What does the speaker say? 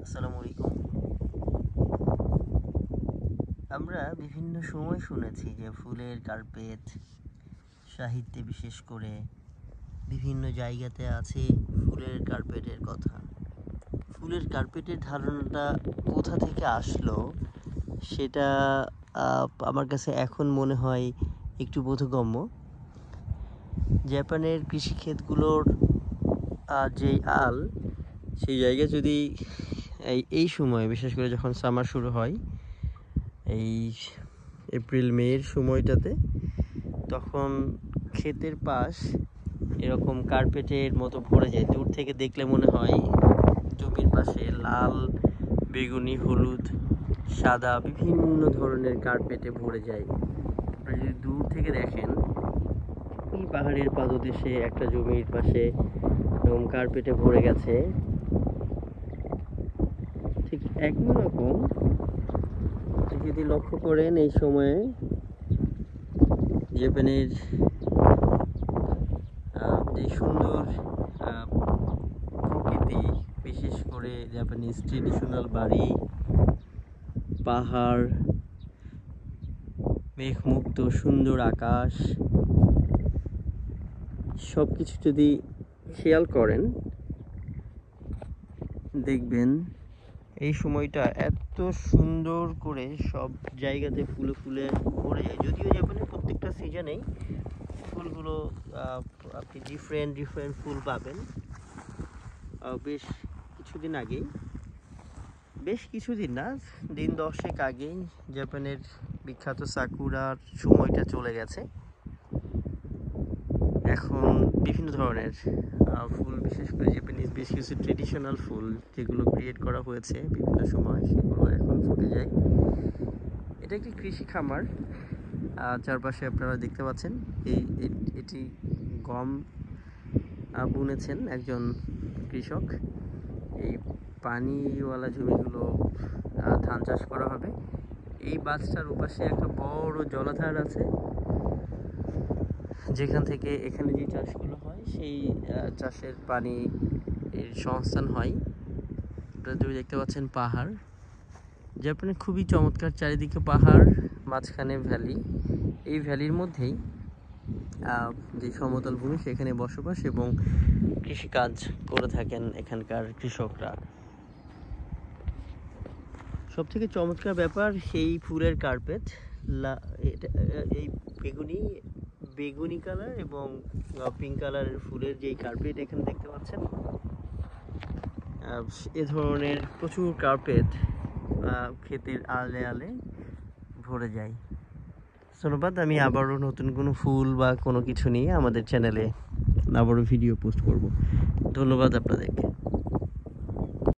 আসসালামু আলাইকুম। আমরা বিভিন্ন সময় শুনেছি যে ফুলের কার্পেট সাহিত্যে বিশেষ করে বিভিন্ন জায়গাতে আছে ফুলের কার্পেটের কথা। ফুলের কার্পেটের ধারণাটা কোথা থেকে আসলো সেটা আমার কাছে এখন মনে হয় একটু বোধগম্য। জাপানের কৃষিক্ষেতগুলোর যে সেই জায়গায় যদি এই সময় বিশেষ করে যখন সামার শুরু হয়, এই এপ্রিল মের সময়টাতে, তখন ক্ষেতের পাশ এরকম কার্পেটের মতো ভরে যায়। দূর থেকে দেখলে মনে হয় জমির পাশে লাল, বেগুনি, হলুদ, সাদা বিভিন্ন ধরনের কার্পেটে ভরে যায়। আপনারা যদি দূর থেকে দেখেন, এই পাহাড়ের পাদদেশে একটা জমির পাশে এরকম কার্পেটে ভরে গেছে। ঠিক একই রকম যদি লক্ষ্য করেন, এই সময়ে জাপানের যে সুন্দর প্রকৃতি, বিশেষ করে জাপানিজ ট্রেডিশনাল বাড়ি, পাহাড়, মেঘমুক্ত সুন্দর আকাশ, সব কিছু যদি খেয়াল করেন দেখবেন এই সময়টা এত সুন্দর করে সব জায়গাতে ফুলে ফুলে ভরে যায়। যদিও জাপানের প্রত্যেকটা সিজনেই ফুলগুলো আপনি ডিফারেন্ট ফুল পাবেন। বেশ কিছুদিন না, দিন 10 আগেই জাপানের বিখ্যাত সাকুরার সময়টা চলে গেছে। এখন বিভিন্ন ধরনের ফুল, বিশেষ করে জাপানিজ বেশ কিছু ট্রেডিশনাল ফুল যেগুলো ক্রিয়েট করা হয়েছে বিভিন্ন সময়, সেগুলো এখন ফুটে যায়। এটা একটি কৃষি খামার। চারপাশে আপনারা দেখতে পাচ্ছেন এটি গম বুনেছেন একজন কৃষক। এই পানিওয়ালা জমিগুলো ধান চাষ করা হবে। এই বাঁধটার ওপাশে একটা বড় জলাধার আছে, যেখান থেকে এখানে যে চাষগুলো হয় সেই চাষের পানি এর সংস্থান হয়। আপনারা দেখতে পাচ্ছেন পাহাড়। জাপানে খুবই চমৎকার, চারিদিকে পাহাড়, মাঝখানে ভ্যালি। এই ভ্যালির মধ্যেই যে সমতল ভূমি, সেখানে বসবাস এবং কৃষিকাজ করে থাকেন এখানকার কৃষকরা। সবথেকে চমৎকার ব্যাপার সেই ফুলের কার্পেট, এই বেগুনি কালার এবং পিঙ্ক কালারের ফুলের যেই কার্পেট এখানে দেখতে পাচ্ছেন, এ ধরনের প্রচুর কার্পেট ক্ষেতের আলে ভরে যায়। ধন্যবাদ। আমি আবারও নতুন কোনো ফুল বা কোনো কিছু নিয়ে আমাদের চ্যানেলে আবারও ভিডিও পোস্ট করব। ধন্যবাদ আপনাদেরকে।